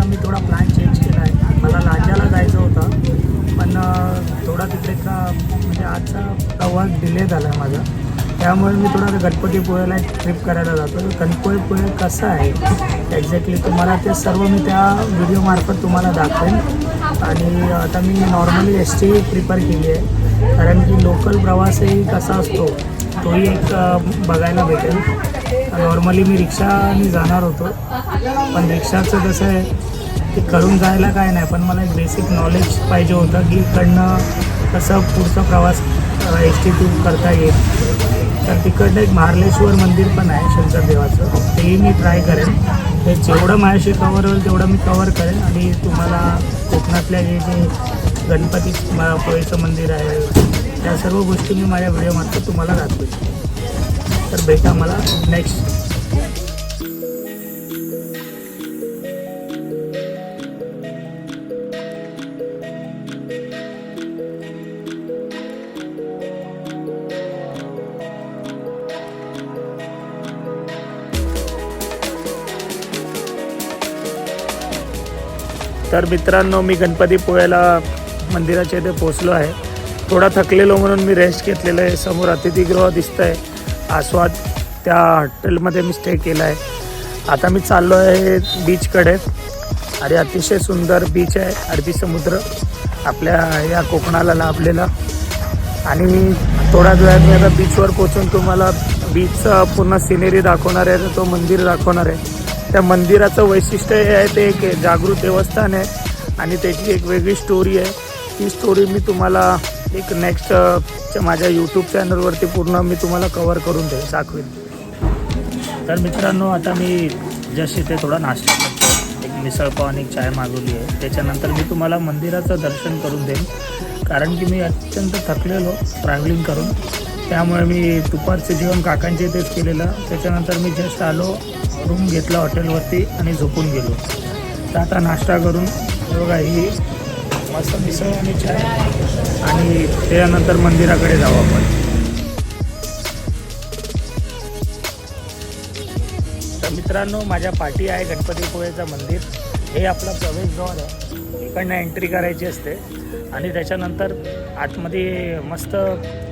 आता मी थोडा plan change केला आहे. मला लांजाला जायचं होतं, पण थोडा तिकडे का म्हणजे आजचा प्रवास डिले झाला आहे माझा, त्यामुळे मी थोडा गणपतीपुळेला एक ट्रिप करायला जातो. गणपतीपुळे कसं आहे एक्झॅक्टली तुम्हाला ते सर्व मी त्या व्हिडिओमार्फत तुम्हाला दाखवेन. आणि आता मी नॉर्मली एस टी प्रिफर केली आहे, कारण की लोकल प्रवासही कसा असतो तोही एक बघायला भेटेल. नॉर्मली मी रिक्षाने जाणार होतो, पण रिक्षाचं कसं आहे ते करून जायला काय नाही, पण मला एक बेसिक नॉलेज पाहिजे होतं की इकडनं कसं पुढचा प्रवास एस टीतून करता येईल. तर तिकडनं एक महार्लेश्वर मंदिर पण आहे शंकर देवाचं, तेही मी ट्राय करेन. हे जेवढं माझ्याशी कवर होईल तेवढं मी कवर करेन. आणि तुम्हाला कोकणातल्या जे गणपती पुळेचं मंदिर आहे त्या सर्व गोष्टी मी माझ्या व्हिडिओमार्फत तुम्हाला दाखवेन. तर भेटा मला नेक्स्ट. तर मित्रांनो, मी गणपतीपुळेला मंदिराच्या इथे पोचलो आहे. थोडा थकलेलो म्हणून मी रेस्ट घेतलेलं आहे. समोर अतिथीगृह दिसतं आहे, आस्वाद, त्या हॉटेलमध्ये मी स्टे केला आहे. आता मी चाललो आहे बीचकडे. आणि अतिशय सुंदर बीच आहे, अरबी समुद्र आपल्या या कोकणाला लाभलेला. आणि थोड्याच वेळात मी आता बीचवर पोचून तुम्हाला बीचचा पूर्ण सिनेरी दाखवणार आहे, तो मंदिर दाखवणार आहे. त्या मंदिराचं वैशिष्ट्य हे आहे ते एक जागृत देवस्थान आहे आणि त्याची एक वेगळी स्टोरी आहे. ती स्टोरी मी तुम्हाला एक नेक्स्टच्या माझ्या यूट्यूब चॅनलवरती पूर्ण मी तुम्हाला कवर करून दाखवेन. तर मित्रांनो, आता मी जस्ट इथे थोडा नाश्ता करतो. एक मिसळपाव आणि एक चाय मागवली आहे. त्याच्यानंतर मी तुम्हाला मंदिराचं दर्शन करून देईन, कारण की मी अत्यंत थकलेलो ट्रॅव्हलिंग करून. त्यामुळे मी दुपारचं जेवण काकांच्या इथेच केलेलं. त्याच्यानंतर मी जस्ट आलो, रूम घेतला हॉटेलवरती आणि झोपून गेलो. तर आता नाश्ता करून बघा ही मस्त मिसळ आणि चाय, आणि त्यानंतर मंदिराकडे जाऊ आपण. तर मित्रांनो, माझ्या पाठी आहे गणपतीपुळेचं मंदिर. हे आपलं प्रवेशद्वार आहे, इकडनं एंट्री करायची असते. आणि त्याच्यानंतर आतमध्ये मस्त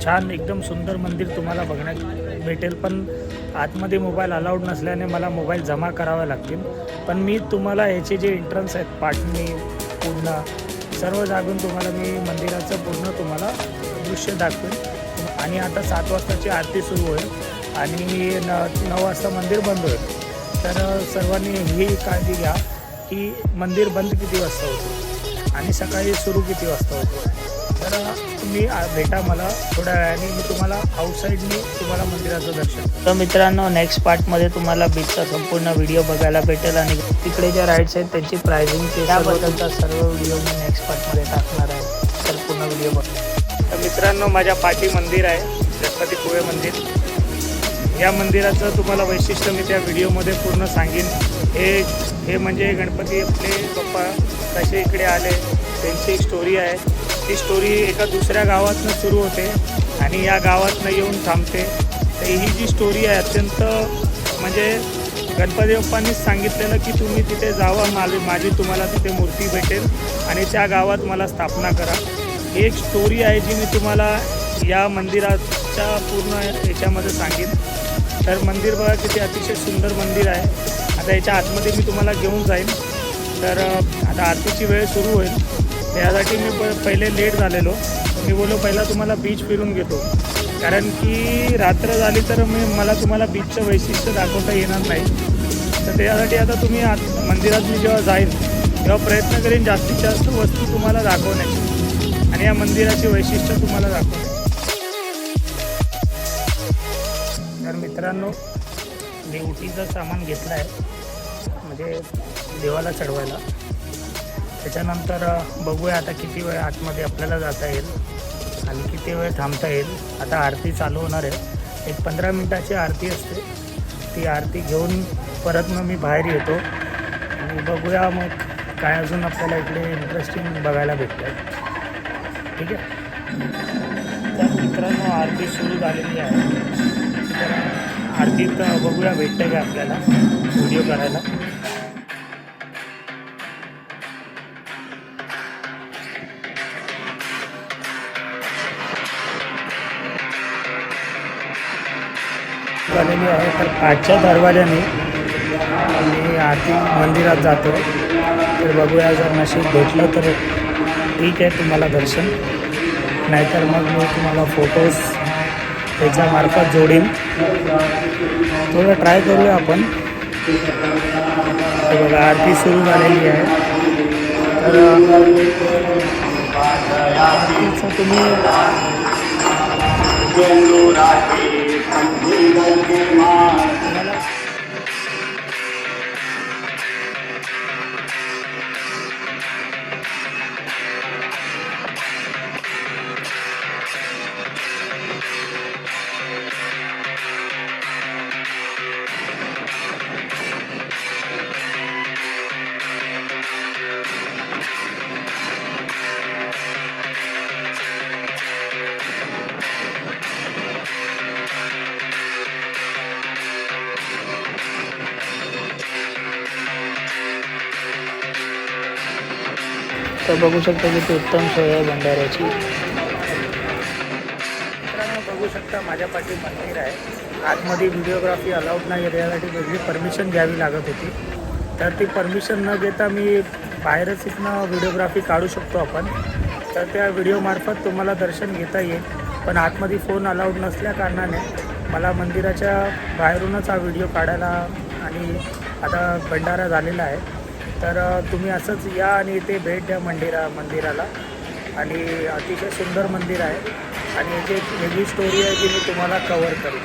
छान एकदम सुंदर मंदिर तुम्हाला बघण्यात भेटेल. पण आतमध्ये मोबाईल अलाउड नसल्याने मला मोबाईल जमा करावे लागतील. पण मी तुम्हाला याचे जे एंट्रन्स आहेत पाटणी पूर्ण सर्व जागून तुम्हाला मी मंदिराचं पूर्ण तुम्हाला दृश्य दाखवेन. आणि आता 7 वाजताची आरती सुरू होईल आणि 9 वाजता मंदिर बंद होईल. तर सर्वांनी ही काळजी घ्या की मंदिर बंद किती वाजता होतं आणि सकाळी सुरू किती वाजता होतो. तर तुम्ही भेटा मला थोड्या वेळाने, मी तुम्हाला आउटसाईडनी तुम्हाला मंदिराचं दर्शन. तर मित्रांनो, नेक्स्ट पार्टमध्ये तुम्हाला बीचचा संपूर्ण व्हिडिओ बघायला भेटेल आणि तिकडे ज्या राईड्स आहेत त्यांची प्राइसिंग त्याबद्दलचा सर्व व्हिडिओ मी नेक्स्ट पार्टमध्ये टाकणार आहे. तर पूर्ण व्हिडिओ बघा. तर मित्रांनो, माझ्या पाठी मंदिर आहे गणपतीपुळे मंदिर. या मंदिराचं तुम्हाला वैशिष्ट्य मी त्या व्हिडिओमध्ये पूर्ण सांगेन. हे म्हणजे गणपती आपले बाप्पा कसे इकडे आले त्यांची एक स्टोरी आहे. ती स्टोरी एका दुसऱ्या गावातनं सुरू होते आणि या गावातनं येऊन थांबते. तर ही जी स्टोरी आहे अत्यंत म्हणजे गणपती बाप्पांनीच सांगितलेलं की तुम्ही तिथे जावा, माझी तुम्हाला तिथे मूर्ती भेटेल आणि त्या गावात मला स्थापना करा. ही एक स्टोरी आहे जी मी तुम्हाला या मंदिराच्या पूर्ण याच्यामध्ये सांगेन. तर मंदिर बघा किती अतिशय सुंदर मंदिर आहे. आता याच्या आतमध्ये मी तुम्हाला घेऊन जाईन. तर आता आरतीची वेळ सुरू होईल, त्यासाठी मी पहिले लेट झालेलो. मी बोललो पहिला तुम्हाला बीच फिरून घेतो, कारण की रात्र झाली तर मला तुम्हाला बीचचं वैशिष्ट्य दाखवता येणार नाही. तर त्यासाठी आता तुम्ही मंदिरात मी जेव्हा जाईल तेव्हा प्रयत्न करीन जास्तीत जास्त वस्तू तुम्हाला दाखवण्याची आणि या मंदिराची वैशिष्ट्य तुम्हाला दाखवण्याची. तर मित्रांनो, मी उटीचं सामान घेतलं आहे म्हणजे देवाला चढवायला. त्याच्यानंतर बघूया आता किती वेळ आतमध्ये आपल्याला जाता येईल आणि किती वेळ थांबता येईल. आता आरती चालू होणार आहे, एक 15 मिनटाची आरती असते. ती आरती घेऊन परत मग मी बाहेर येतो आणि बघूया मग काय अजून आपल्याला इकडे इंटरेस्टिंग बघायला भेटतं. ठीक आहे. तर मित्रांनो, आरती सुरू झालेली आहे. तर आरतीत बघूया भेटतं का आपल्याला व्हिडिओ करायला. झालेली आहे तर 5च्या दरवाजाने मी आरती मंदिरात जातो. तर बघूया जर नशीब भेटलं तर ठीक आहे तुम्हाला दर्शन, नाहीतर मग मी तुम्हाला फोटोज त्याच्यामार्फत जोडीन. थोडं ट्राय करूया आपण. हे बघा आरती सुरू झालेली आहे. तर आरतीचं तुम्ही तर बघू शकता की ते उत्तम सोय आहे भंडाऱ्याची. मित्रांनो बघू शकता माझ्या पाठी मंदिर आहे. आतमध्ये व्हिडिओग्राफी अलाउड नाही आहे, त्यासाठी वेगळी परमिशन घ्यावी लागत होती. तर ती परमिशन न घेता मी बाहेरच इथनं व्हिडिओग्राफी काढू शकतो आपण. तर त्या व्हिडिओमार्फत तुम्हाला दर्शन घेता येईल. पण आतमध्ये फोन अलाउड नसल्या कारणाने मला मंदिराच्या बाहेरूनच हा व्हिडिओ काढायला आणि आता भंडारा झालेला आहे. तर तुम्ही असंच या आणि इथे भेट द्या मंदिराला. आणि अतिशय सुंदर मंदिर आहे आणि याची एक वेगळी स्टोरी आहे जी मी तुम्हाला कवर करेन.